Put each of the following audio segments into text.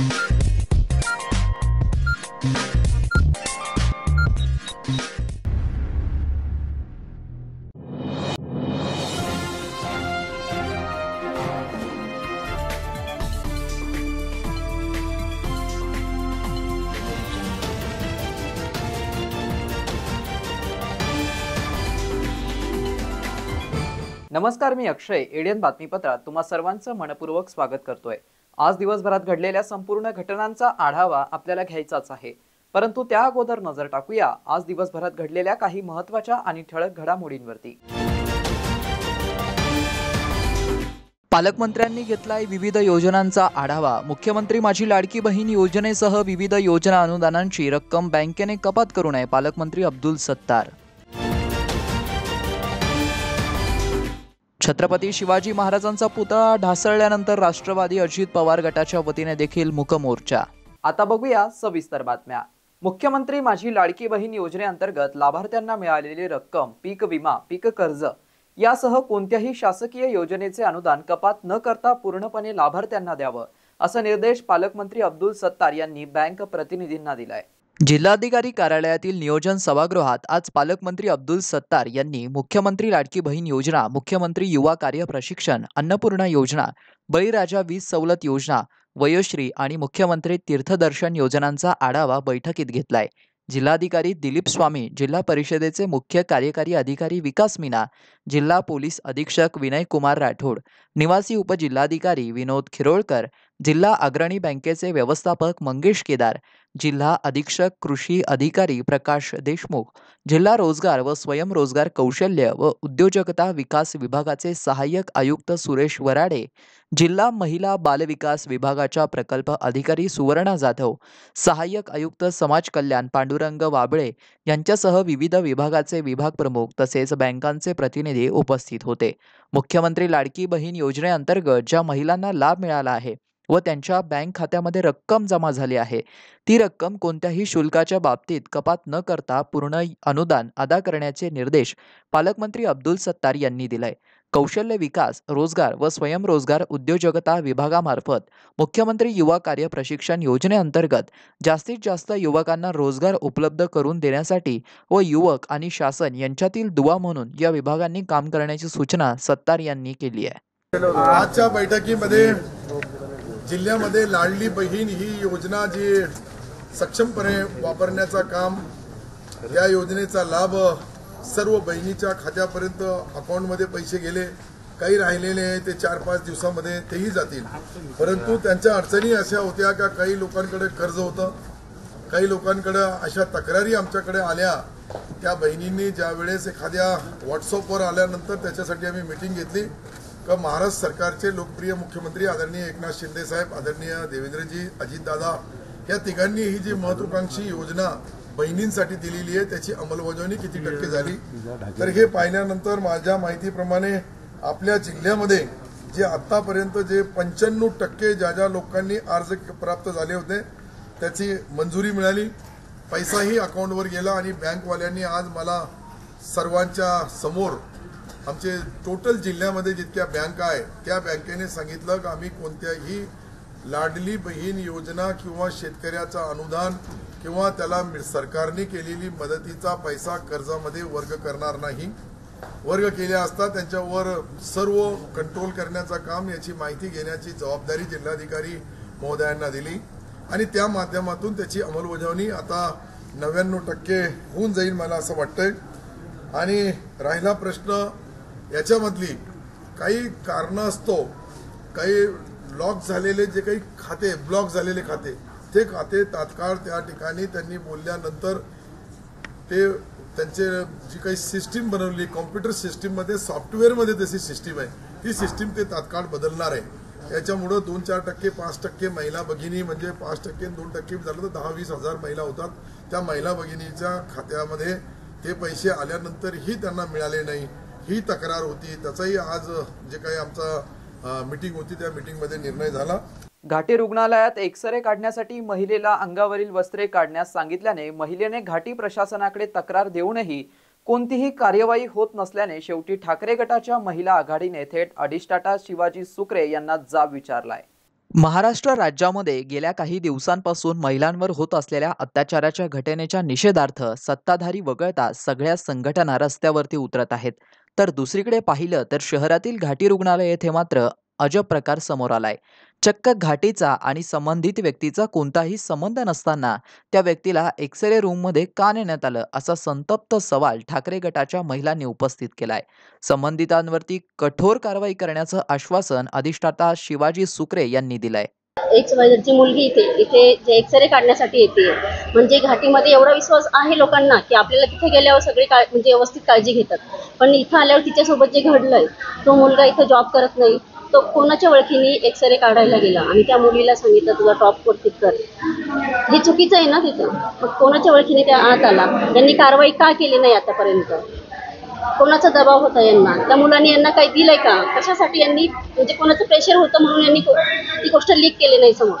नमस्कार, मी अक्षय. एडियन बातमीपत्रात तुम्हा सर्वांचं मनपूर्वक स्वागत करतोय. आज दिवसभरात घडलेल्या संपूर्ण घटनांचा आढावा आपल्याला घ्यायचाच आहे, परंतु त्या अगोदर नजर टाकूया आज दिवसभरात घडलेल्या काही महत्त्वाच्या आणि ठळक घडामोडींवरती. पालकमंत्र्यांनी घेतलाय विविध योजनांचा आढावा. मुख्यमंत्री माझी लाडकी बहीण योजनेसह विविध योजना अनुदानांची रक्कम बँकेने कपात करू नये, पालकमंत्री अब्दुल सत्तार. छत्रपती शिवाजी महाराजांचा पुतळा ढासळल्यानंतर राष्ट्रवादी अजित पवार गटाच्या वतीने देखील मूक मोर्चा. आता बघूया सविस्तर बातम्या. मुख्यमंत्री माझी लाडकी बहीण योजनेअंतर्गत लाभार्थ्यांना मिळालेली रक्कम, पीक विमा, पीक कर्ज यासह कोणत्याही शासकीय योजनेचे अनुदान कपात न करता पूर्णपणे लाभार्थ्यांना द्यावं, असा निर्देश पालकमंत्री अब्दुल सत्तार यांनी बँक प्रतिनिधींना दिलाय. जिल्हाधिकारी कार्यालयातील नियोजन सभागृहात आज पालकमंत्री अब्दुल सत्तार यांनी मुख्यमंत्री लाडकी बहीण योजना, मुख्यमंत्री युवा कार्य प्रशिक्षण, अन्नपूर्णा योजना, बळीराजा वीज सवलत योजना, वयोश्री आणि मुख्यमंत्री तीर्थदर्शन योजनांचा आढावा बैठकीत घेतलाय. जिल्हाधिकारी दिलीप स्वामी, जिल्हा परिषदेचे मुख्य कार्यकारी अधिकारी विकास मीना, जिल्हा पोलीस अधीक्षक विनय कुमार राठोड, निवासी उपजिल्हाधिकारी विनोद खिरोळकर, जिल्हा अग्रणी बँकेचे व्यवस्थापक मंगेश केदार, जिल्हा अधीक्षक कृषी अधिकारी प्रकाश देशमुख, जिल्हा रोजगार व स्वयंरोजगार कौशल्य व उद्योजकता विकास विभागाचे सहाय्यक आयुक्त सुरेश वराडे, जिल्हा महिला बालविकास विभागाच्या प्रकल्प अधिकारी सुवर्णा जाधव, सहाय्यक आयुक्त समाज कल्याण पांडुरंग वाबळे यांच्यासह विविध विभागाचे विभाग प्रमुख तसेच बँकांचे प्रतिनिधी उपस्थित होते. मुख्यमंत्री लाडकी बहीण योजनेअंतर्गत ज्या महिलांना लाभ मिळाला आहे व त्यांच्या बँक खात्यामध्ये रक्कम जमा झाली आहे, ती रक्कम कोणत्याही शुल्काच्या बाबतीत कपात न करता पूर्ण अनुदान अदा करण्याचे निर्देश पालकमंत्री अब्दुल सत्तार यांनी दिलाय. कौशल्य विकास, रोजगार व स्वयंरोजगार उद्योजकता विभागामार्फत मुख्यमंत्री युवा कार्य प्रशिक्षण योजनेअंतर्गत जास्तीत जास्त युवकांना रोजगार उपलब्ध करून देण्यासाठी व युवक आणि शासन यांच्यातील दुवा म्हणून या विभागांनी काम करण्याची सूचना सत्तार यांनी केली आहे. आजच्या बैठकीमध्ये जिल्ह्यामध्ये लाडली बहीण ही योजना जी सक्षमपणे वापरण्याचा काम, या योजनेचा लाभ सर्व बहिणीच्या खात्यापर्यंत अकाउंटमध्ये पैसे गेले, काही राहिलेले ते 4-5 दिवसामध्ये तेही जातील. परंतु त्यांच्या अडचणी अशा होत्या का काही लोकांकडे कर्ज होतं, काही लोकांकडे अशा तक्रारी आमच्याकडे आल्या. त्या बहिणींनी ज्या वेळेस एखाद्या व्हॉट्सअपवर आल्यानंतर त्याच्यासाठी आम्ही मीटिंग घेतली का महाराष्ट्र सरकारचे लोकप्रिय मुख्यमंत्री आदरणीय एकनाथ शिंदे साहेब, आदरणीय देवेंद्रजी, अजितदादा या तिघांनी ही जी महत्वाकांक्षी योजना बहिणींसाठी दिलेली आहे त्याची अंमलबजावणी किती टक्के झाली, तर हे पाहिल्यानंतर माझ्या माहितीप्रमाणे आपल्या जिल्ह्यामध्ये जे आतापर्यंत जे 95% ज्या लोकांनी अर्ज प्राप्त झाले होते त्याची मंजुरी मिळाली, पैसाही अकाउंटवर गेला आणि बँकवाल्यांनी आज मला सर्वांच्या समोर आमचे टोटल जिल्ह्यामध्ये जितक्या बँका आहे त्या बँकेने सांगितलं की आम्ही कोणत्याही लाडली बहीण योजना किंवा शेतकऱ्याचा अनुदान किंवा त्याला सरकारने केलेली मदतीचा पैसा कर्जामध्ये वर्ग करणार नाही. वर्ग केले असता त्यांच्यावर सर्व कंट्रोल करण्याचं काम, याची माहिती घेण्याची जबाबदारी जिल्हाधिकारी महोदयांना दिली आणि त्या माध्यमातून त्याची अंमलबजावणी आता 99% होऊन जाईल मला असं वाटतंय. आणि राहिला प्रश्न याच्यामधली काही कारणं असतो, काही लॉक झालेले जे काही खाते, ब्लॉक झालेले खाते, ते खाते तात्काळ त्या ठिकाणी त्यांनी बोलल्यानंतर ते त्यांचे जी काही सिस्टीम बनवली कॉम्प्युटर सिस्टीममध्ये, सॉफ्टवेअरमध्ये तशी सिस्टीम आहे, ती सिस्टीम ते तात्काळ बदलणार आहे. याच्यामुळं 2-4%, 5% महिला भगिनी म्हणजे 5% 2% झालं तर 10-20 हजार महिला होतात. त्या महिला भगिनीच्या खात्यामध्ये ते पैसे आल्यानंतरही त्यांना मिळाले नाही, ही तक्रार होती. त्याचाही आज जे काही आमचा मीटिंग होती त्या मीटिंगमध्ये निर्णय झाला. घाटी रुग्णालयात एक्सरे काढण्यासाठी महिलेला अंगावरील वस्त्रे काढण्यास सांगितल्याने महिलेने घाटी प्रशासनाकडे तक्रार देऊनही कोणतीही कार्यवाही होत नसल्याने शेवटी ठाकरे गटाच्या महिला आघाडीने थेट अधिष्ठाता शिवाजी सुकरे यांना जाब विचारलाय. महाराष्ट्र राज्यामध्ये गेल्या काही दिवसांपासून महिलांवर होत असलेल्या अत्याचाराच्या घटनेच्या निषेधार्थ सत्ताधारी वगळता सगळ्या संघटना रस्त्यावरती उतरत आहेत. तर दुसरीकडे पाहिलं तर शहरातील घाटी रुग्णालय येथे मात्र अजब प्रकार समोर आलाय. चक्क घाटीचा आणि संबंधित व्यक्तीचा कोणताही संबंध नसताना त्या व्यक्तीला एक्स-रे रूममध्ये का नेण्यात आलं, असा संतप्त सवाल ठाकरे गटाच्या महिलांनी उपस्थित केलाय. संबंधितांवरती कठोर कारवाई करण्याचं आश्वासन अधिष्ठाता शिवाजी सुकरे यांनी दिलंय. एक्स वायझेडची मुलगी इथे इथे जे एक्सरे काढण्यासाठी येते, म्हणजे घाटीमध्ये एवढा विश्वास आहे लोकांना की आपल्याला तिथे गेल्यावर सगळी म्हणजे व्यवस्थित काळजी घेतात. पण इथं आल्यावर तिच्यासोबत जे घडलंय, तो मुलगा इथं जॉब करत नाही, तो कोणाच्या ओळखीने एक्सरे काढायला गेला आणि त्या मुलीला सांगितलं तुझा टॉप वरती कर. हे चुकीचं आहे ना तिथं. मग कोणाच्या ओळखीने त्या आत आला, त्यांनी कारवाई का केली नाही आतापर्यंत? कोणाचा दबाव होता यांना? त्या मुलांनी यांना काही दिलंय का? कशासाठी यांनी, म्हणजे कोणाचं प्रेशर होतं म्हणून यांनी ती गोष्ट लीक केली नाही समोर?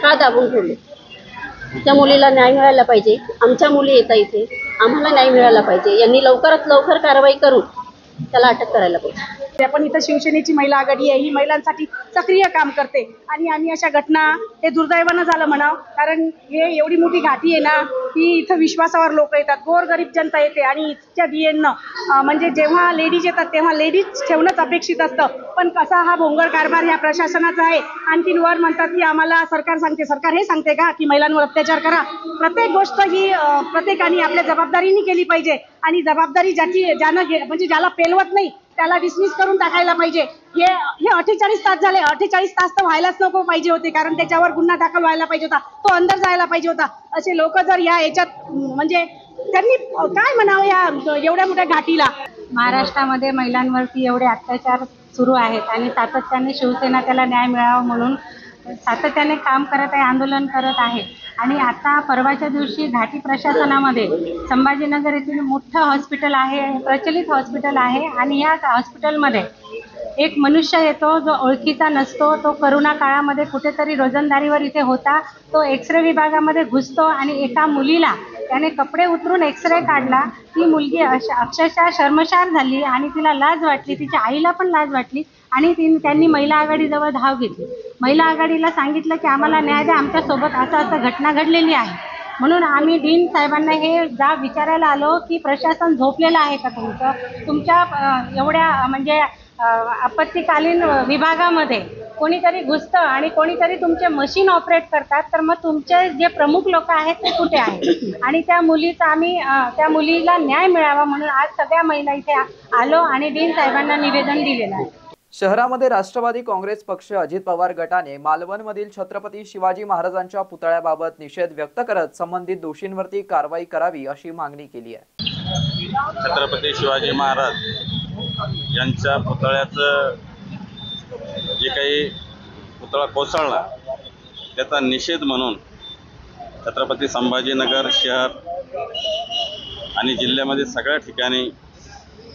का दाबून ठेवले? त्या मुलीला न्याय मिळायला पाहिजे. आमच्या मुली येतात इथे, आम्हाला न्याय मिळाला पाहिजे. यांनी लवकरात लवकर कारवाई करून त्याला अटक करायला पाहिजे. आपण इथं शिवसेनेची महिला आघाडी आहे, ही महिलांसाठी सक्रिय काम करते आणि आम्ही अशा घटना, हे दुर्दैवानं झालं म्हणावं, कारण हे एवढी मोठी घाटी आहे ना, की इथं विश्वासावर लोक येतात, गोरगरीब जनता येते आणि इथच्या DN म्हणजे जेव्हा लेडीज येतात तेव्हा लेडीज ठेवणंच अपेक्षित असतं. पण कसा हा भोंगळ कारभार ह्या प्रशासनाचा आहे. आणखीन वर म्हणतात की आम्हाला सरकार सांगते. सरकार हे सांगते का की महिलांवर अत्याचार करा? प्रत्येक गोष्ट ही प्रत्येकाने आपल्या जबाबदारीने केली पाहिजे आणि जबाबदारी म्हणजे ज्याला पेलवत नाही त्याला डिसमिस करून टाकायला पाहिजे. हे 48 तास झाले. 48 तास तर व्हायलाच नको पाहिजे होते, कारण त्याच्यावर गुन्हा दाखल व्हायला पाहिजे होता, तो अंदर जायला पाहिजे होता. असे लोक जर याच्यात म्हणजे त्यांनी काय म्हणावं या एवढ्या मोठ्या घाटीला. महाराष्ट्रामध्ये महिलांवरती एवढे अत्याचार सुरू आहेत आणि सातत्याने शिवसेना त्याला न्याय मिळावा म्हणून सातत्याने काम करत आहे, आंदोलन करत आहे. आणि आता परवाच्या दिवशी घाटी प्रशासनामध्ये संभाजीनगर येथील मोठं हॉस्पिटल आहे, प्रचलित हॉस्पिटल आहे आणि या हॉस्पिटलमध्ये एक मनुष्य येतो जो ओळखीचा नसतो. तो करोना काळामध्ये कुठेतरी रोजंदारीवर इथे होता. तो एक्सरे विभागामध्ये घुसतो आणि एका मुलीला त्याने कपडे उतरून एक्सरे काढला. ती मुलगी अक्षरशः शर्मसार झाली आणि तिला लाज वाटली, तिच्या आईला पण लाज वाटली आणि त्यांनी महिला आघाडीजवळ धाव घेतली. महिला आघाडीला सांगितलं की आम्हाला न्याय द्या, आमच्यासोबत असं घटना घडलेली आहे. म्हणून आम्ही डीन साहेबांना हे विचारायला आलो की प्रशासन झोपलेलं आहे का तुमच्या एवढ्या म्हणजे आपत्कालीन विभागामध्ये कोणीतरी घुसतं आणि कोणीतरी तुमचे मशीन ऑपरेट करतात, तर मग तुमचे जे प्रमुख लोक आहेत ते कुठे आहेत? आणि त्या मुलीला न्याय मिळावा म्हणून आज सगळ्या महिला इथे आलो आणि डीन साहेबांना निवेदन दिलेलं आहे. शहरामध्ये राष्ट्रवादी काँग्रेस पक्ष अजित पवार गटाने मालवणमधील छत्रपती शिवाजी महाराजांच्या पुतळ्याबाबत निषेध व्यक्त करत संबंधित दोषींवरती कारवाई करावी अशी मागणी केली आहे. छत्रपती शिवाजी महाराज यांच्या पुतळ्याचं जे काही पुतळा कोसळला त्याचा निषेध म्हणून छत्रपती संभाजीनगर शहर आणि जिल्ह्यामध्ये सगळ्या ठिकाणी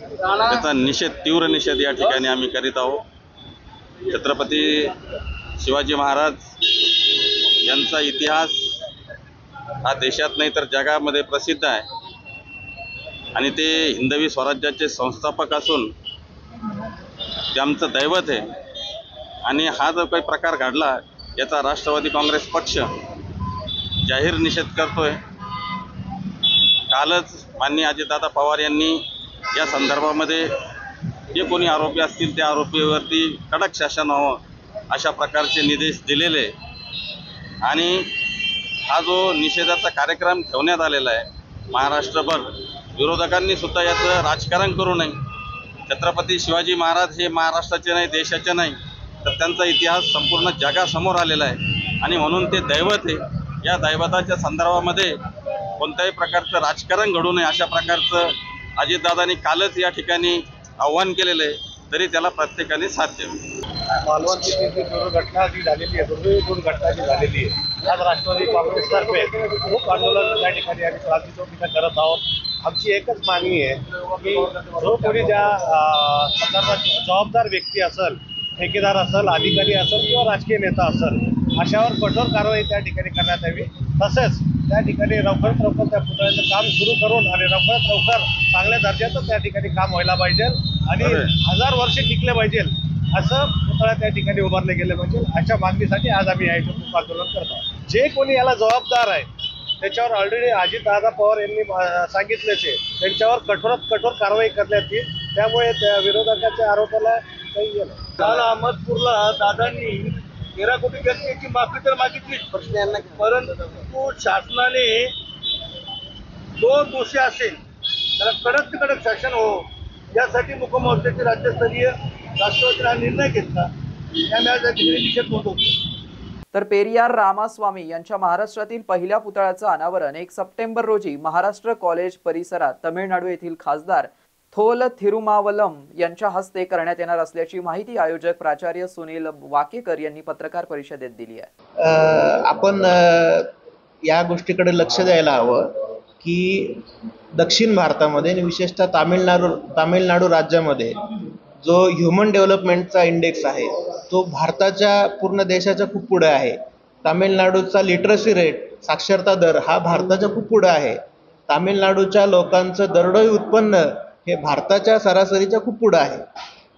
त्याचा निषेध, तीव्र निषेध या ठिकाणी आम्ही करीत आहोत. छत्रपती शिवाजी महाराज यांचा इतिहास हा देशात नाही तर जगामध्ये प्रसिद्ध आहे आणि ते हिंदवी स्वराज्याचे संस्थापक असून ते आमचं दैवत आहे. आणि हा जो काही प्रकार घडला याचा राष्ट्रवादी काँग्रेस पक्ष जाहीर निषेध करतोय. कालच माननीय अजितदादा पवार यांनी या संदर्भामध्ये जे कोणी आरोपी असतील त्या आरोपीवरती कडक शासन व्हावं अशा प्रकारचे निर्देश दिलेले. आणि हा जो निषेधाचा कार्यक्रम ठेवण्यात आलेला आहे महाराष्ट्रभर, विरोधकांनी सुद्धा याचं राजकारण करू नये. छत्रपती शिवाजी महाराज हे महाराष्ट्राचे नाही, देशाचे नाही, तर त्यांचा इतिहास संपूर्ण जगासमोर आलेला आहे आणि म्हणून ते दैवत आहे. या दैवताच्या संदर्भामध्ये कोणत्याही प्रकारचं राजकारण घडू नये अशा प्रकारचं अजितदादांनी कालच या ठिकाणी आव्हान केलेलं आहे. तरी त्याला प्रत्येकाने साथ द्यावी. मालवणची जी दुर्घटना जी झालेली आहे, दुर्दैवी दुर्घटना जी झालेली आहे, आज राष्ट्रवादी काँग्रेसतर्फे खूप आंदोलन त्या ठिकाणी आम्ही क्रांती चौक इथं करत आहोत. आमची एकच मागणी आहे की जो कोणी ज्या संदर्भात जबाबदार व्यक्ती असेल, ठेकेदार असेल, अधिकारी असेल किंवा राजकीय नेता असेल, अशावर कठोर कारवाई त्या ठिकाणी करण्यात यावी. तसेच त्या ठिकाणी लवकरात लवकर त्या पुतळ्याचं काम सुरू करून आणि लवकरात लवकर चांगल्या दर्जाचं त्या ठिकाणी काम व्हायला पाहिजे आणि 1000 वर्षे टिकले पाहिजे असं पुतळा त्या ठिकाणी उभारले गेले पाहिजे, अशा मागणीसाठी आज आम्ही या इथे मूक आंदोलन करत आहोत. जे कोणी याला जबाबदार आहे त्याच्यावर ऑलरेडी अजितदादा पवार यांनी सांगितलेच आहे, त्यांच्यावर कठोरात कठोर कारवाई करण्यात येईल. त्यामुळे त्या विरोधकाच्या आरोपाला काही गेलं. काल अहमदपूरला दादांनी 13 कोटी जनतेची माफी तर मागितली, परंतु शासनाने जो दोषी असेल त्याला कडक ते कडक शासन हो यासाठी मूक मोर्चाचे राज्यस्तरीय राष्ट्रवादीने हा निर्णय घेतला. त्यामुळे आज निषेध नोंदवतो. तर पेरियार रामास्वामी यांच्या महाराष्ट्रातील पहिल्या पुतळ्याचं अनावरण 1 सप्टेंबर रोजी महाराष्ट्र कॉलेज परिसरात तामिळनाडू येथील खासदार थोल थिरुमावलम यांच्या हस्ते करण्यात येणार असल्याची माहिती आयोजक प्राचार्य सुनील वाकेकर यांनी पत्रकार परिषदेत दिली आहे. आपण या गोष्टीकडे लक्ष द्यायला हवं की दक्षिण भारतामध्ये आणि विशेषतः तामिळनाडू राज्यामध्ये जो ह्युमन डेव्हलपमेंटचा इंडेक्स आहे तो भारताच्या पूर्ण देशाच्या खूप पुढे आहे. तामिळनाडूचा लिटरसी रेट, साक्षरता दर हा भारताच्या खूप पुढे आहे. तामिळनाडूच्या लोकांचं दरडोई उत्पन्न हे भारताच्या सरासरीच्या खूप पुढे आहे.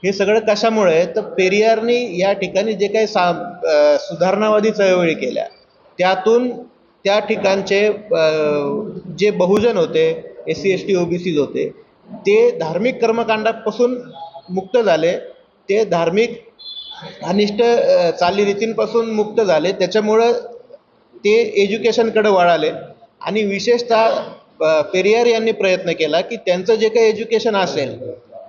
हे सगळं कशामुळे तर पेरियारनी या ठिकाणी जे काही सुधारणावादी चळवळी केल्या त्यातून त्या ठिकाणचे जे बहुजन होते, SC ST OBCs होते, ते धार्मिक कर्मकांडापासून मुक्त झाले, ते धार्मिक अनिष्ट चालीरीतींपासून मुक्त झाले. त्याच्यामुळं ते एज्युकेशनकडे वळाले आणि विशेषतः पेरियार यांनी प्रयत्न केला की त्यांचं जे काही एज्युकेशन असेल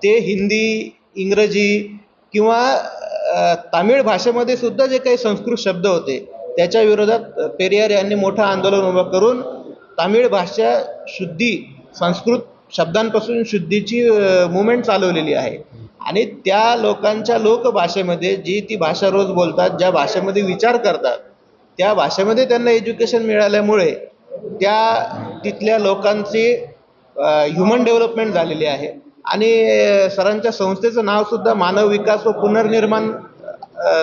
ते हिंदी, इंग्रजी किंवा तामिळ भाषेमध्ये सुद्धा जे काही संस्कृत शब्द होते त्याच्या विरोधात पेरियार यांनी मोठं आंदोलन उभं करून तामिळ भाषा शुद्धी, संस्कृत शब्दांपासून शुद्धीची मुवमेंट चालवलेली आहे. आणि त्या लोकांच्या लोकभाषेमध्ये जी ती भाषा रोज बोलतात, ज्या भाषेमध्ये विचार करतात, त्या भाषेमध्ये त्यांना एज्युकेशन मिळाल्यामुळे तिथल्या लोकांची ह्युमन डेव्हलपमेंट झालेली आहे. आणि सरांच्या संस्थेचं नावसुद्धा मानव विकास व पुनर्निर्माण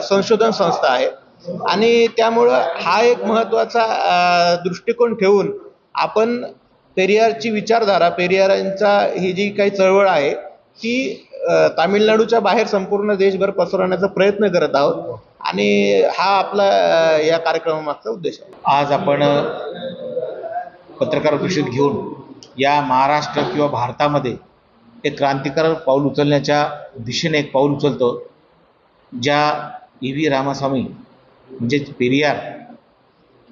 संशोधन संस्था आहे. आणि त्यामुळं हा एक महत्त्वाचा दृष्टिकोन ठेवून आपण पेरियारची विचारधारा, पेरियारांचा ही जी काही चळवळ आहे ती तामिळनाडूच्या बाहेर संपूर्ण देशभर पसरवण्याचा प्रयत्न करत आहोत. आणि हा आपला या कार्यक्रमामागचा उद्देश आहे. आज आपण पत्रकार परिषद घेऊन या महाराष्ट्र किंवा भारतामध्ये एक क्रांतिकारक पाऊल उचलण्याच्या दिशेने एक पाऊल उचलतो. ज्या EV रामास्वामी म्हणजे पेरियार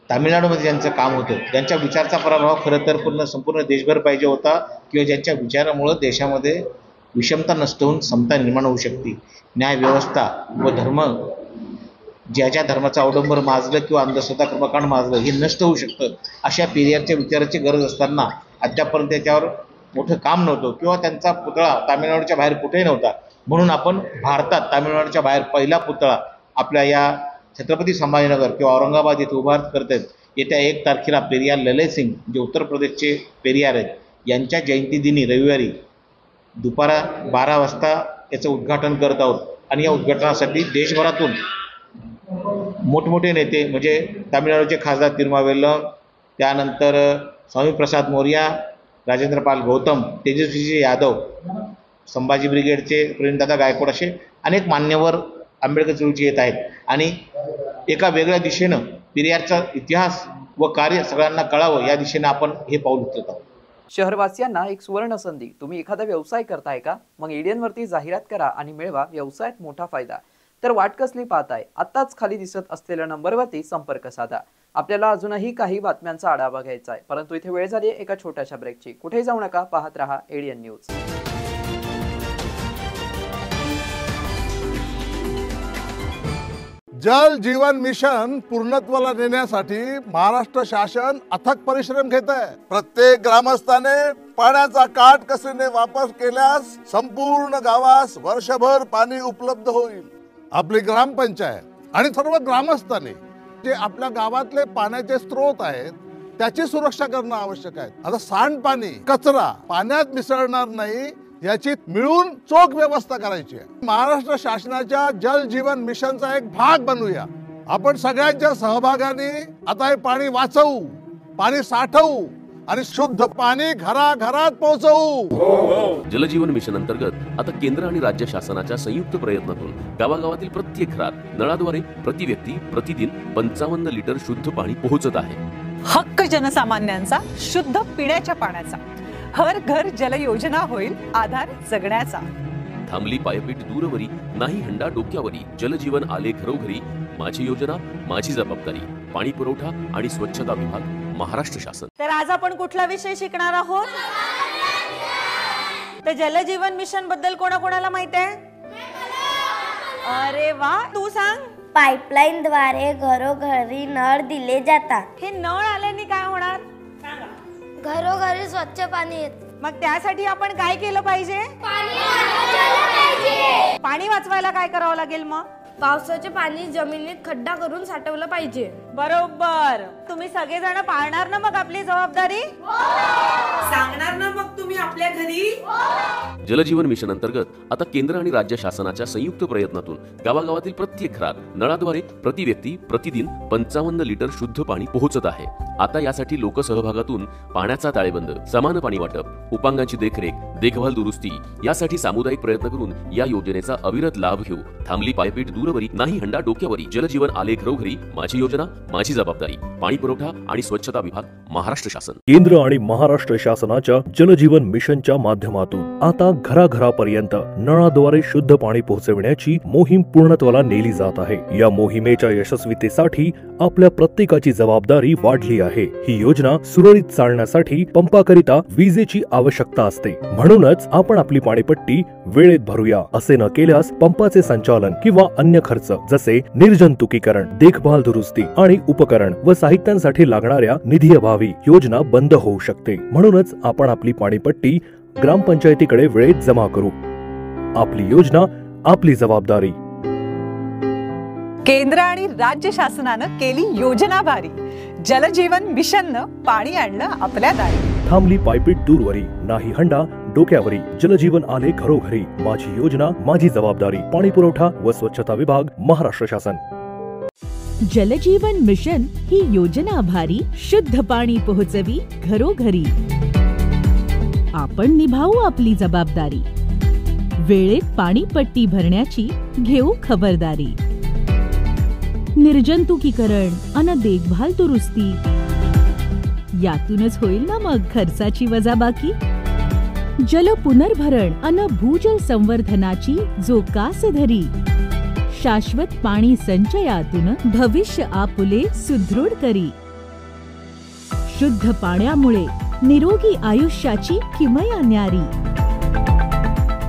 तामिळनाडूमध्ये ज्यांचं काम होतं, ज्यांच्या विचाराचा प्रभाव खरं तर संपूर्ण देशभर पाहिजे होता किंवा ज्यांच्या विचारामुळं देशामध्ये विषमता नष्ट होऊन समता निर्माण होऊ शकते. न्यायव्यवस्था व धर्म, ज्या धर्माचं अवडंबर माजलं किंवा अंधश्रद्धा कर्मकांड माजलं हे नष्ट होऊ शकतं. अशा पेरियारच्या विचाराची गरज असताना अद्यापर्यंत त्याच्यावर मोठं काम नव्हतं किंवा त्यांचा पुतळा तामिळनाडूच्या बाहेर कुठेही नव्हता. म्हणून आपण भारतात तामिळनाडूच्या बाहेर पहिला पुतळा आपल्या या छत्रपती संभाजीनगर किंवा औरंगाबाद येथे उभारत करतात. येत्या 1 तारखेला पेरियार ललय सिंग जे उत्तर प्रदेशचे पेरियार आहेत यांच्या जयंतीदिनी रविवारी दुपारा 12 वाजता याचं उद्घाटन करत आहोत. आणि या उद्घाटनासाठी देशभरातून मोठमोठे नेते म्हणजे तामिळनाडूचे खासदार तिरुमावेल्लम, त्यानंतर स्वामी प्रसाद मौर्या, राजेंद्र पाल गौतम, तेजस्वी यादव, संभाजी ब्रिगेडचे प्रेमदादा गायकवाड असे अनेक मान्यवर आंबेडकर चळवळीचे येत आहेत. आणि एका वेगळ्या दिशेनं पेरियारचा इतिहास व कार्य सगळ्यांना कळावं या दिशेनं आपण हे पाऊल उचलत आहोत. शहरवासियांना एक सुवर्ण संधी. तुम्ही एखादा व्यवसाय करताय का? मग एडियनवरती जाहिरात करा आणि मिळवा व्यवसायात मोठा फायदा. तर वाट कसली पाहताय? आत्ताच खाली दिसत असलेल्या नंबरवरती संपर्क साधा. आपल्याला अजूनही काही बातम्यांचा आढावा घ्यायचा आहे, परंतु इथे वेळ झाली एका छोट्याशा ब्रेकची. कुठे जाऊ नका, पाहत रहा एडियन न्यूज. जल जीवन मिशन पूर्णत्वाला नेण्यासाठी महाराष्ट्र शासन अथक परिश्रम घेत आहे. प्रत्येक ग्रामस्थाने पाण्याचा काटकसरीने वापर केल्यास संपूर्ण गावास वर्षभर पाणी उपलब्ध होईल. आपली ग्रामपंचायत आणि सर्व ग्रामस्थांनी जे आपल्या गावातले पाण्याचे स्रोत आहेत त्याची सुरक्षा करणं आवश्यक आहे. आता सांडपाणी, कचरा पाण्यात मिसळणार नाही याची मिळून चोख व्यवस्था करायची आहे. महाराष्ट्र शासनाच्या जल जीवन मिशनचा एक भाग बनूया. आपण सगळ्यांच्या सहभागाने आता हे पाणी वाचवू, पाणी साठवू आणि शुद्ध पाणी घराघरात पोहोचवू. जलजीवन मिशन अंतर्गत आता केंद्र आणि राज्य शासनाच्या संयुक्त प्रयत्नातून गावागावातील प्रत्येक घरात नळाद्वारे प्रति व्यक्ती प्रतिदिन 55 लिटर शुद्ध पाणी पोहोचत आहे. हक्क जनसामान्यांचा शुद्ध पिण्याच्या पाण्याचा. हर घर जल योजना होईल आधार जगण्याचा. थांबली पायपीट दूरवरी, नाही हंडा डोक्यावरी. जलजीवन आले घरोघरी. माझी योजना माझी जबाबदारी. पाणी पुरवठा आणि स्वच्छता विभाग, महाराष्ट्र शासन. तर आज आपण कुठला विषय शिकणार आहोत? तर जलजीवन मिशन बद्दल कोणाकोणाला माहिती आहे? अरे वा, तू सांग. पाईपलाईन द्वारे घरोघरी नळ दिले जातात. हे नळ आल्याने काय होणार? घरोघरी स्वच्छ पाणी येते. मग त्यासाठी आपण काय केलं पाहिजे? पाणी वाचवायला काय करावं लागेल? मग पावसाचे पाणी जमिनीत खड्डा करून साठवलं पाहिजे. बरोबर. तुम्ही सगळेजण पाळणार ना मग आपली जबाबदारी? सांगणार ना मग तुम्ही आपल्या घरी? जलजीवन मिशन अंतर्गत आता केंद्र आणि राज्य शासनाच्या संयुक्त प्रयत्नातून गावागावातील प्रत्येक घरात नळाद्वारे प्रति व्यक्ती प्रतिदिन 55 लिटर शुद्ध पाणी पोहोचत आहे. आता यासाठी लोकसहभागातून पाण्याचा ताळेबंद, समान पाणी वाटप, उपांगांची देखरेख, देखभाल दुरुस्ती यासाठी सामुदायिक प्रयत्न करून या योजनेचा अविरत लाभ घेऊ. थांबली पायपीट दूरवरी, नाही हंडा डोक्यावरी. जलजीवन आले घरोघरी. माझी योजना माझी जबाबदारी. पाणी पुरवठा आणि स्वच्छता विभाग, महाराष्ट्र शासन. केंद्र आणि महाराष्ट्र शासनाच्या जलजीवन मिशनच्या माध्यमातून आता घराघरापर्यंत नळाद्वारे शुद्ध पाणी पोहोचविण्याची मोहीम पूर्णत्वाला नेली जात आहे. या मोहिमेच्या यशस्वीतेसाठी आपल्या प्रत्येकाची जबाबदारी वाढली आहे. ही योजना सुरळीत चालण्यासाठी पंपाकरिता विजेची आवश्यकता असते. म्हणूनच आपण आपली पाणीपट्टी वेळेत भरूया. असे न केल्यास पंपाचे संचालन किंवा अन्य खर्च जसे निर्जंतुकीकरण, देखभाल दुरुस्ती आणि उपकरण व साहित्यांसाठी लागणाऱ्या निधीअभावी योजना बंद होऊ शकते. म्हणूनच आपण आपली पाणीपट्टी ग्रामपंचायतीकडे वेळेत जमा करू. आपली योजना आपली जबाबदारी. केंद्र आणि राज्य शासनानं केली योजना भारी. जलजीवन मिशननं पाणी आणलं आपल्या दारी. थांबली पायपीट दूरवरी, नाही हंडा डोक्यावरी. जलजीवन आले घरोघरी. माझी योजना माझी जबाबदारी. पाणी पुरवठा व स्वच्छता विभाग, महाराष्ट्र शासन. जलजीवन मिशन ही योजना आभारी शुद्ध पाणी पोहोचवी घरोघरी. आपण निभावू आपली जबाबदारी. वेळेत पाणी पट्टी भरण्याची घेऊ खबरदारी. निर्जंतुकीकरण अन देखभाल दुरुस्ती यातूनच होईल ना मग खर्चाची वजाबाकी. जल पुनर्भरण अन भूजल संवर्धनाची जो कास धरी. शाश्वत पाणी संचयातून भविष्य आपुले सुदृढ करी. शुद्ध पाण्यामुळे निरोगी आयुष्याची किमया न्यारी.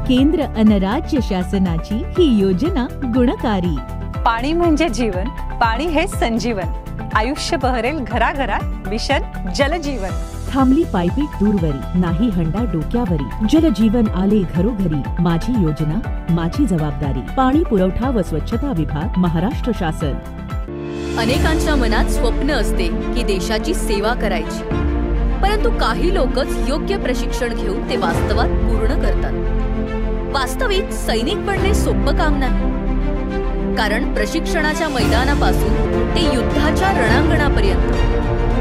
केंद्र अन राज्य शासनाची ही योजना गुणकारी. पाणी म्हणजे जीवन, पाणी हे संजीवन. आयुष्य बहरेल घराघरात. मिशन जलजीवन. थांबली पायपीट दूरवरी, नाही हंडा डोक्यावरी. जलजीवन आले घरोघरी. माझी योजना माझी जबाबदारी. पाणी पुरवठा व स्वच्छता विभाग, महाराष्ट्र शासन. अनेकांच्या मनात स्वप्न असते की देशाची सेवा करायची, परंतु काही लोकच योग्य प्रशिक्षण घेऊन ते वास्तवात पूर्ण करतात. वास्तविक सैनिक बनणे सोपं काम नाही, कारण प्रशिक्षणाच्या मैदानापासून ते युद्धाच्या रणांगणापर्यंत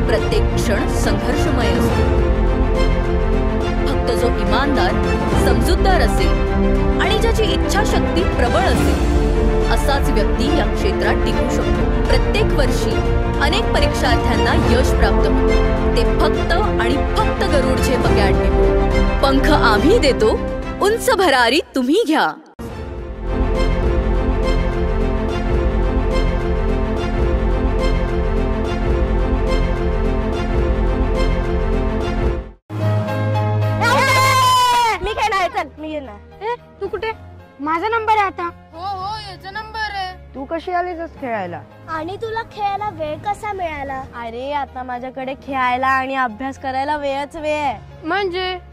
प्रत्येक क्षण संघर्षमय असतो. फक्त जो इमानदार, समजूतदार असेल आणि ज्याची इच्छाशक्ती प्रबळ असेल असाच व्यक्ती या क्षेत्रात टिकू शकतो. प्रत्येक वर्षी अनेक परीक्षार्थ्यांना यश प्राप्त होते, ते फक्त आणि फक्त गरुडचे पगाडणे. पंख आम्ही देतो, उंच भरारी तुम्ही घ्या. तू कुठे? माझा नंबर आहे आता. हो याचा नंबर आहे. तू कशी आलीस खेळायला? आणि तुला खेळायला वेळ कसा मिळाला? अरे आता माझ्याकडे खेळायला आणि अभ्यास करायला वेळच वेळ आहे.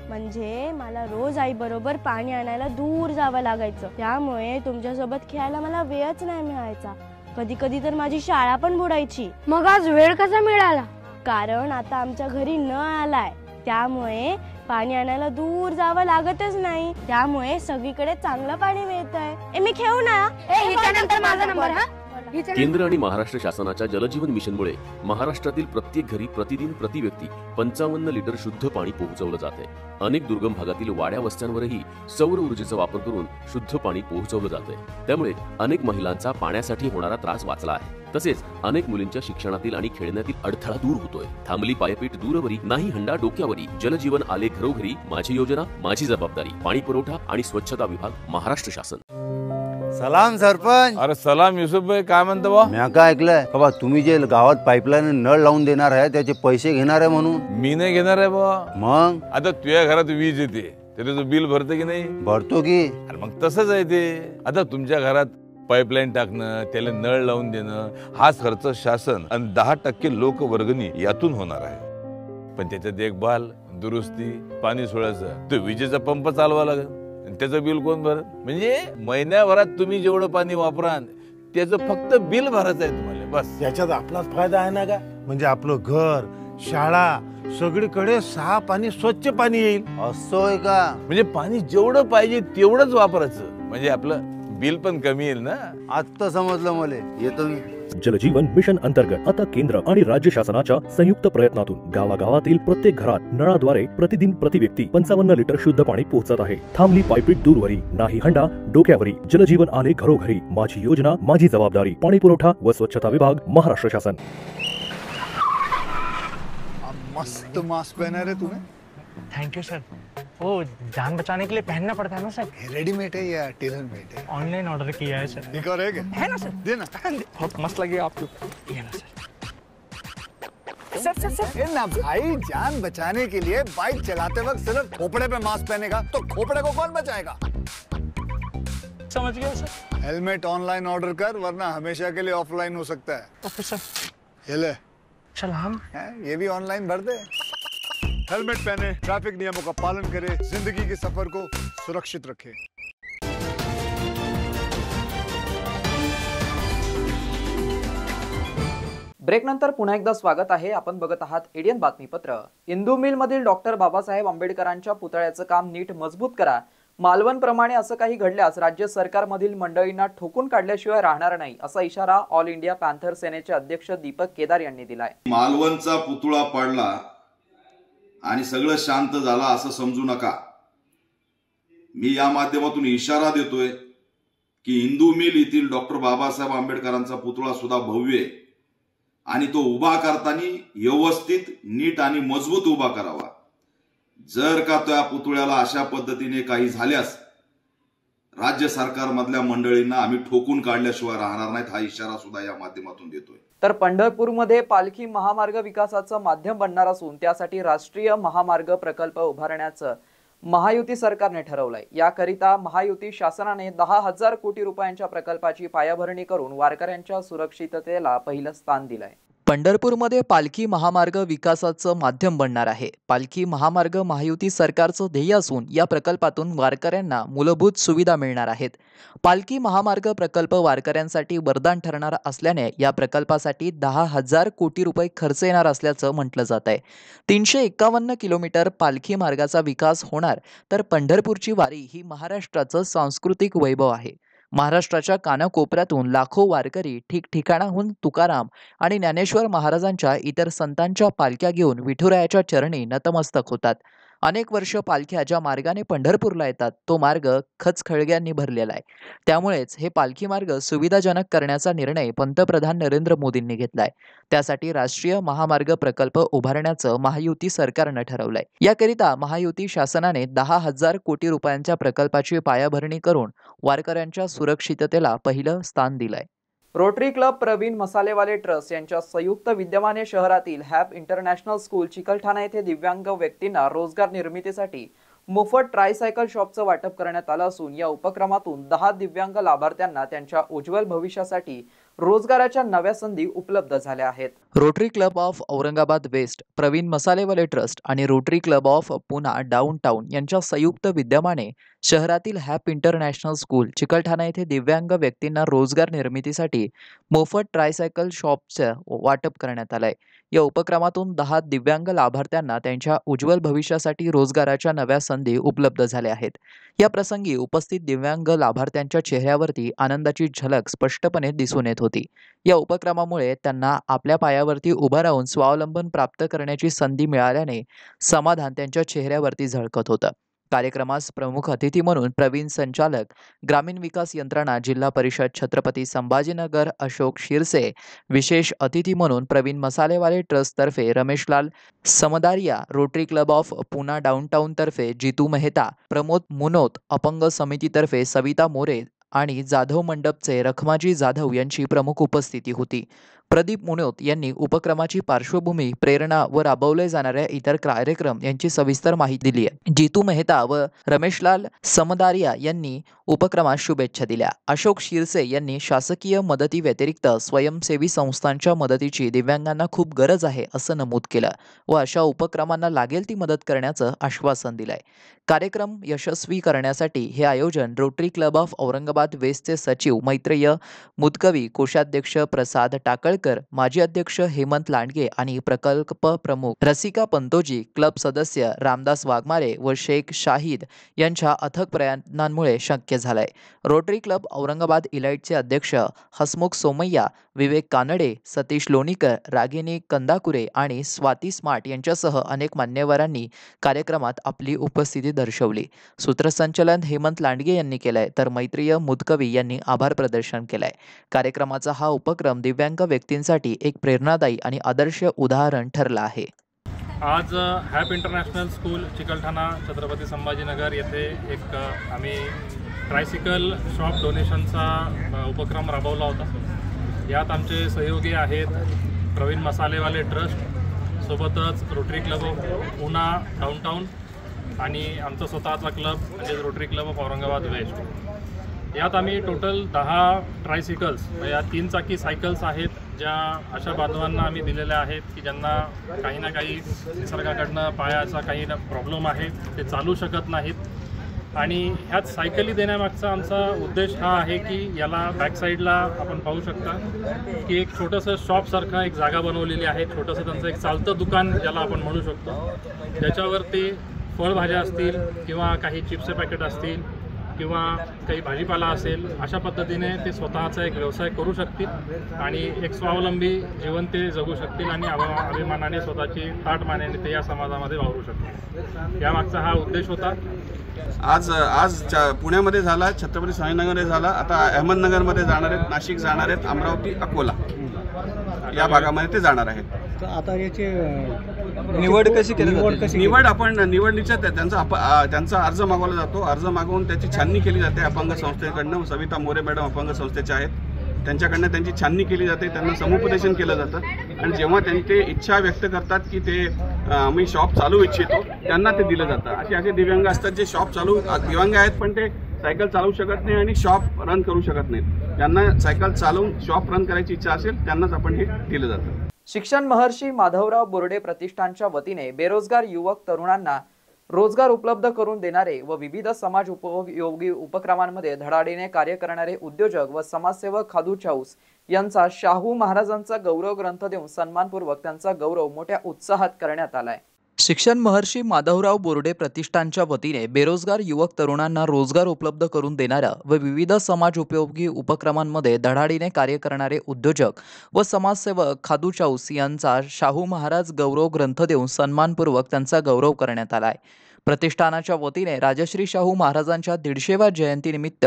म्हणजे मला रोज आई बरोबर पाणी आणायला दूर जावं लागायचं, त्यामुळे तुमच्यासोबत खेळायला मला वेळच नाही मिळायचा. कधी कधी तर माझी शाळा पण बुडायची. मग आज वेळ कसा मिळाला? कारण आता आमच्या घरी नळ आलाय, त्यामुळे पाणी आणायला दूर जावं लागतच नाही. त्यामुळे सगळीकडे चांगलं पाणी मिळतंय. मी खेळू ना? हिच्यानंतर माझा नंबर. हा केंद्र आणि महाराष्ट्र शासनाच्या जलजीवन मिशनमुळे महाराष्ट्रातील प्रत्येक घरी प्रतिदिन प्रति व्यक्ती 55 लिटर शुद्ध पाणी पोहोचवलं जाते. अनेक दुर्गम भागातील वाड्या वस्त्यांवरही सौर ऊर्जेचा वापर करून शुद्ध पाणी पोहोचवलं जाते. त्यामुळे अनेक महिलांचा पाण्यासाठी होणारा त्रास वाचला आहे. तसेच अनेक मुलींच्या शिक्षणातील आणि खेळण्यातील अडथळा दूर होतोय. थांबली पायपीट दूरवरी, नाही हंडा डोक्यावरी. जलजीवन आले घरोघरी. माझी योजना, माझी जबाबदारी. पाणी पुरवठा आणि स्वच्छता विभाग, महाराष्ट्र शासन. सलाम सरपंच. अरे सलाम युसुफ भाई, काय म्हणतो बा? मी काय ऐकलंय बाबा, तुम्ही जे गावात पाईपलाईन नळ लावून देणार आहे त्याचे पैसे घेणार आहे म्हणून. मी नाही घेणार आहे बा. मग आता तुझ्या घरात वीज येते, त्याचं बिल भरतं की नाही? भरतो की. अरे मग तसंच आहे ते. आता तुमच्या घरात पाईपलाईन टाकणं, त्याला नळ लावून देणं, हाच खर्च शासन आणि 10% लोक वर्गणी यातून होणार आहे. पण त्याच्या देखभाल, दुरुस्ती, पाणी सोडायचं, तो विजेचा पंप चालवा लागेल. त्याचं बिल कोण भरत? म्हणजे महिन्याभरात तुम्ही जेवढं पाणी वापराल त्याचं फक्त बिल भरायचं आहे तुम्हाला, बस. याच्यात आपलाच फायदा आहे ना का? म्हणजे आपलं घर, शाळा, सगळीकडे साफ आणि स्वच्छ पाणी येईल. असं आहे का? म्हणजे पाणी जेवढं पाहिजे तेवढंच वापरायचं, म्हणजे आपलं बिल पण कमी येईल ना. आता समजलं मला. येतो मी. जलजीवन मिशन अंतर्गत आता केंद्र आणि राज्य शासनाच्या संयुक्त प्रयत्नातून गावागावातील प्रत्येक घरात नळाद्वारे प्रतिदिन प्रति व्यक्ती 55 लिटर शुद्ध पाणी पोहोचत आहे. थांबली पायपीट दूरवरी, नाही हंडा डोक्यावरी. जलजीवन आले घरोघरी. माझी योजना, माझी जबाबदारी. पाणी पुरवठा व स्वच्छता विभाग, महाराष्ट्र शासन. मस्त मास्क पहना रे तूने. Thank you sir. वो जान बचाने के लिए पहनना पड़ता है ना सर. रेडीमेड है या टेलर मेड है? ऑनलाइन ऑर्डर किया है सर. एक और है ना सर. देना. बहुत मस्त लगे आपको. ये ना सर. सर ना भाई, जान बचाने के लिए बाइक चलाते वक्त सिर्फ खोपड़े पे मास्क पहनेगा तो खोपड़े को कौन बचाएगा? समझ गया सर. हेलमेट ऑनलाइन ऑर्डर कर, वरना हमेशा के लिए ऑफलाइन हो सकता है. Okay sir. ये ले. चल हम ये भी ऑनलाइन भर दे. हेलमेट पहने, ट्रैफिक नियमों का पालन करें, जिंदगी के सफर को सुरक्षित रखें. ब्रेक नंतर पुन्हा एकदा स्वागत आहे. आपण बघत आहात एडियन बातमीपत्र. इंदू मिल मधील डॉक्टर बाबासाहेब आंबेडकरांच्या पुतळ्याचं काम नीट मजबूत करा. मालवण प्रमाणे असं काही घडल्यास राज्य सरकारमधील मंडळींना ठोकून काढल्याशिवाय राहणार नाही, असा इशारा ऑल इंडिया पॅन्थर सेनेचे अध्यक्ष दीपक केदार यांनी दिलाय. मालवणचा पुतळा पाडला आणि सगळं शांत झालं असं समजू नका. मी या माध्यमातून इशारा देतोय की इंदू मिल येथील डॉक्टर बाबासाहेब आंबेडकरांचा पुतळा सुद्धा भव्य आहे आणि तो उभा करताना व्यवस्थित, नीट आणि मजबूत उभा करावा. जर का त्या पुतळ्याला अशा पद्धतीने काही झाल्यास राज्य सरकारमधल्या मंडळींना आम्ही ठोकून काढल्याशिवाय राहणार नाहीत, हा इशारा सुद्धा या माध्यमातून देतोय. तर पंढरपूरमध्ये पालखी महामार्ग विकासाचं माध्यम बनणार असून त्यासाठी राष्ट्रीय महामार्ग प्रकल्प उभारण्याचं महायुती सरकारने ठरवलंय. याकरिता महायुती शासनाने 10,000 कोटी रुपयांच्या प्रकल्पाची पायाभरणी करून वारकऱ्यांच्या सुरक्षिततेला पहिलं स्थान दिलंय. पंढरपूरमध्ये पालखी महामार्ग विकासाचं माध्यम बनणार आहे. पालखी महामार्ग महायुती सरकारचं ध्येय असून या प्रकल्पातून वारकऱ्यांना मूलभूत सुविधा मिळणार आहेत. पालखी महामार्ग प्रकल्प वारकऱ्यांसाठी वरदान ठरणार असल्याने या प्रकल्पासाठी 10,000 कोटी रुपये खर्च येणार असल्याचं म्हटलं जात आहे. 351 किलोमीटर पालखी मार्गाचा विकास होणार, तर पंढरपूरची वारी ही महाराष्ट्राचं सांस्कृतिक वैभव आहे. महाराष्ट्राच्या कानाकोपऱ्यातून लाखो वारकरी ठिकठिकाणाहून तुकाराम आणि ज्ञानेश्वर महाराजांच्या इतर संतांच्या पालख्या घेऊन विठुरायाच्या चरणी नतमस्तक होतात. अनेक वर्ष पालख्या ज्या मार्गाने पंढरपूरला येतात तो मार्ग खचखळग्यांनी भरलेला आहे. त्यामुळेच हे पालखी मार्ग सुविधाजनक करण्याचा निर्णय पंतप्रधान नरेंद्र मोदींनी घेतलाय. त्यासाठी राष्ट्रीय महामार्ग प्रकल्प उभारण्याचं महायुती सरकारनं ठरवलंय. याकरिता महायुती शासनाने 10,000 कोटी रुपयांच्या प्रकल्पाची पायाभरणी करून वारकऱ्यांच्या सुरक्षिततेला पहिलं स्थान दिलंय. Rotary club Pravin Masalewale trust यांच्या संयुक्त विद्यमाने शहरातील हॅप इंटरनॅशनल स्कूल चिकलठाणा येथे दिव्यांग व्यक्तींना रोजगार निर्मितीसाठी मोफत ट्रायसायकल शॉपचं वाटप करण्यात आलं असून या उपक्रमातून 10 दिव्यांग लाभार्थ्यांना त्यांच्या उज्ज्वल भविष्यासाठी रोजगाराच्या नव्या संधी उपलब्ध झाल्या आहेत. Rotary Club of Aurangabad west, Praveen Masalewale trust आणि Rotary Club of Poona downtown यांच्या संयुक्त विद्यमाने शहरातील हॅप इंटरनॅशनल स्कूल चिकलठाणा येथे दिव्यांग व्यक्तींना रोजगार निर्मितीसाठी मोफत ट्रायसायकल शॉपचं वाटप करण्यात आलंय. या उपक्रमातून 10 दिव्यांग लाभार्थ्यांना त्यांच्या उज्ज्वल भविष्यासाठी रोजगाराच्या नव्या संधी उपलब्ध झाल्या आहेत. या प्रसंगी उपस्थित दिव्यांग लाभार्थ्यांच्या चेहऱ्यावरती आनंदाची झलक स्पष्टपणे दिसून येत होती. या उपक्रमामुळे त्यांना आपल्या पायावरती उभं राहून स्वावलंबन प्राप्त करण्याची संधी मिळाल्याने समाधान त्यांच्या चेहऱ्यावरती झळकत होतं. कार्यक्रमास प्रमुख अतिथी म्हणून प्रवीण संचालक ग्रामीण विकास यंत्रणा जिल्हा परिषद छत्रपती संभाजीनगर अशोक शिरसे, विशेष अतिथी म्हणून प्रवीण मसालेवाले ट्रस्टतर्फे Rameshlal Samdariya, Rotary Club of Poona downtown तर्फे जितू मेहता, प्रमोद मुनोत, अपंग समितीतर्फे सविता मोरे आणि जाधव मंडपचे रखमाजी जाधव यांची प्रमुख उपस्थिती होती. प्रदीप मुनोत यांनी उपक्रमाची पार्श्वभूमी, प्रेरणा व राबवले जाणाऱ्या इतर कार्यक्रम यांची सविस्तर माहिती दिली आहे. जितू मेहता व रमेशलाल समदारिया यांनी उपक्रमास शुभेच्छा दिल्या. अशोक शिरसे यांनी शासकीय मदती व्यतिरिक्त स्वयंसेवी संस्थांच्या मदतीची दिव्यांगांना खूप गरज आहे असं नमूद केलं व अशा उपक्रमांना लागेल ती मदत करण्याचं आश्वासन दिलंय. कार्यक्रम यशस्वी करण्यासाठी हे आयोजन रोटरी क्लब ऑफ औरंगाबाद वेस्टचे सचिव मैत्रेय मुदगवी, कोषाध्यक्ष प्रसाद टाकळकर, माजी अध्यक्ष हेमंत लांडगे आणि प्रकल्प प्रमुख रसिका पंतोजी, क्लब सदस्य रामदास वाघमारे व शेख शाहिद यांच्या अथक प्रयत्नांमुळे शक्य झालंय. रोटरी क्लब औरंगाबाद इलाइटचे अध्यक्ष हसमुख सोमय्या, विवेक कानडे, सतीश लोणीकर, रागिनी कंदाकुरे आणि स्वाती स्मार्ट यांच्यासह अनेक मान्यवरांनी कार्यक्रमात आपली उपस्थिती दर्शवली. सूत्रसंचालन हेमंत लांडगे यांनी केलंय तर मैत्रेय मुदकवी यांनी आभार प्रदर्शन केलंय. कार्यक्रमाचा हा उपक्रम दिव्यांग व्यक्तींसाठी एक प्रेरणादायी आणि आदर्श उदाहरण ठरला आहे. आज हॅप इंटरनॅशनल स्कूल चिकलठाणा छत्रपती संभाजीनगर येथे एक आम्ही ट्रायसिकल शॉप डोनेशनचा उपक्रम राबवला होता. यात आमचे सहयोगी आहेत प्रवीण मसालेवाले ट्रस्ट, सोबतच Rotary Club of Poona Downtown आणि आमचा स्वतःचा क्लब म्हणजे Rotary Club of Aurangabad West. यात आम्ही टोटल 10 ट्रायसिकल्स या 3 चाकी सायकल्स आहेत ज्या अशा बांधवांना आम्ही दिलेल्या आहेत की ज्यांना काही ना काही निसर्गाकडनं पायाचा काही प्रॉब्लेम आहे, ते चालू शकत नाहीत. आणि ह्यात सायकली देण्यामागचा आमचा उद्देश हा आहे की याला बॅकसाईडला आपण पाहू शकता की एक छोटंसं शॉपसारखं एक जागा बनवलेली आहे. छोटंसं त्यांचं एक चालतं दुकान ज्याला आपण म्हणू शकतो, ज्याच्यावरती फळभाज्या असतील किंवा काही चिप्सचे पॅकेट असतील किंवा काही भाजीपाला असेल, अशा पद्धतीने ते स्वतःचा एक व्यवसाय करू शकतील आणि एक स्वावलंबी जीवन ते जगू शकतील आणि अभिमानाने स्वतःची ताट मानेने ते या समाजामध्ये वावरू शकतील. यामागचा हा उद्देश होता. आज पुण्यामध्ये झाला, छत्रपती संभाजीनगरमध्ये झाला, आता अहमदनगरमध्ये जाणार आहेत, नाशिक जाणार आहेत, अमरावती, अकोला या भागामध्ये ते जाणार आहेत. आता याची निवड कशी केली जाते? निवड आपण निवडणीच्या त्यांचा अर्ज मागवला जातो. अर्ज मागवून त्याची छाननी केली जाते अपंग संस्थेकडनं. सविता मोरे मॅडम अपंग संस्थेच्या आहेत, त्यांच्याकडनं त्यांची छाननी केली जाते, त्यांना समुपदेशन केलं जातं आणि जेव्हा ते इच्छा व्यक्त करतात की ते आम्ही शॉप चालू इच्छितो, त्यांना ते दिलं जातं. असे दिव्यांग असतात जे शॉप चालू दिव्यांग आहेत पण ते सायकल चालवू शकत नाही आणि शॉप रन करू शकत नाहीत. ज्यांना सायकल चालवून शॉप रन करायची इच्छा असेल त्यांनाच आपण हे दिलं जातं. शिक्षण महर्षी माधवराव बोर्डे प्रतिष्ठानच्या वतीने बेरोजगार युवक तरुणांना रोजगार उपलब्ध करून देणारे व विविध समाज उपयोगी उपक्रमांमध्ये धडाडीने कार्य करणारे उद्योजक व समाजसेवक खादू चाऊस यांचा शाहू महाराजांचा गौरव ग्रंथ देऊन सन्मानपूर्वक त्यांचा गौरव मोठ्या उत्साहात करण्यात आलाय. शिक्षण महर्षी माधवराव बोर्डे प्रतिष्ठानच्या वतीने बेरोजगार युवक तरुणांना रोजगार उपलब्ध करून देणाऱ्या व विविध समाज उपयोगी उपक्रमांमध्ये धडाडीने कार्य करणारे उद्योजक व समाजसेवक खादू चाऊस यांचा शाहू महाराज गौरव ग्रंथ देऊन सन्मानपूर्वक त्यांचा गौरव करण्यात आलाय. प्रतिष्ठानाच्या वतीने राजश्री शाहू महाराजांच्या 150व्या जयंतीनिमित्त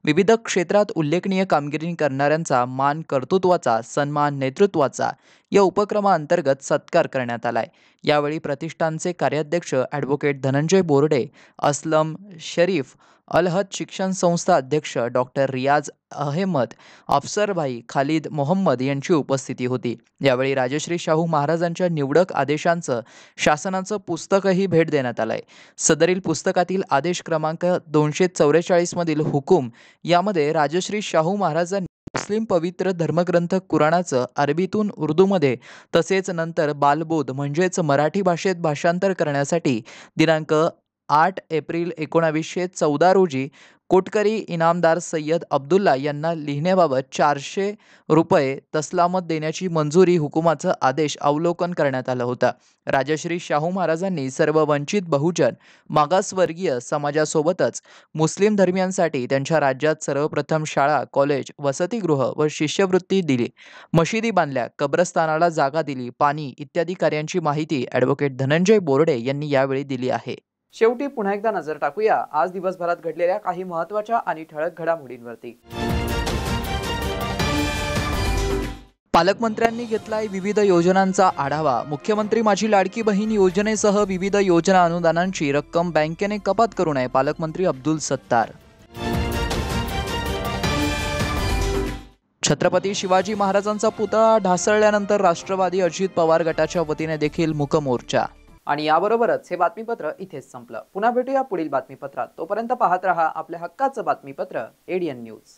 विविध क्षेत्रात उल्लेखनीय कामगिरी करणाऱ्यांचा मान, कर्तृत्वाचा सन्मान, नेतृत्वाचा या उपक्रमाअंतर्गत सत्कार करण्यात आलाय. यावेळी प्रतिष्ठानचे कार्याध्यक्ष ॲडव्होकेट धनंजय बोर्डे, असलम शरीफ, अलहद शिक्षण संस्था अध्यक्ष डॉक्टर रियाज अहमद, अफसरभाई खालिद मोहम्मद यांची उपस्थिती होती. यावेळी राजश्री शाहू महाराजांच्या निवडक आदेशांचं शासनाचं पुस्तकही भेट देण्यात आलंय. सदरील पुस्तकातील आदेश क्रमांक 244 मधील हुकूम यामध्ये राजश्री शाहू महाराजांनी मुस्लिम पवित्र धर्मग्रंथ कुराणाचं अरबीतून उर्दूमध्ये तसेच नंतर बालबोध म्हणजेच मराठी भाषेत भाषांतर करण्यासाठी दिनांक 8 एप्रिल 1914 रोजी कोटकरी इनामदार सय्यद अब्दुल्ला यांना लिहिण्याबाबत 400 रुपये तस्लामत देण्याची मंजुरी हुकुमाचा आदेश अवलोकन करण्यात आला होता. राजश्री शाहू महाराजांनी सर्व वंचित बहुजन मागासवर्गीय समाजासोबतच मुस्लिम धर्मियांसाठी त्यांच्या राज्यात सर्वप्रथम शाळा, कॉलेज, वसतिगृह व शिष्यवृत्ती दिली, मशिदी बांधल्या, कब्रस्तानाला जागा दिली, पाणी इत्यादी कार्यांची माहिती ॲडव्होकेट धनंजय बोर्डे यांनी यावेळी दिली आहे. शेवटी पुन्हा एकदा नजर टाकूया आज दिवसभरात घडलेल्या काही महत्त्वाच्या आणि ठळक घडामोडींवरती. पालकमंत्र्यांनी घेतलाय विविध योजनांचा आढावा. मुख्यमंत्री माझी लाडकी बहीण योजनेसह विविध योजना अनुदानांची रक्कम बँकेने कपात करू नये, पालकमंत्री अब्दुल सत्तार. छत्रपती शिवाजी महाराजांचा पुतळा ढासळल्यानंतर राष्ट्रवादी अजित पवार गटाच्या वतीने देखील मूक मोर्चा. आणि याबरोबरच हे बातमीपत्र इथेच संपलं. पुन्हा भेटूया पुढील बातमीपत्रात. तोपर्यंत पाहत रहा आपल्या हक्काचं बातमीपत्र ADN न्यूज.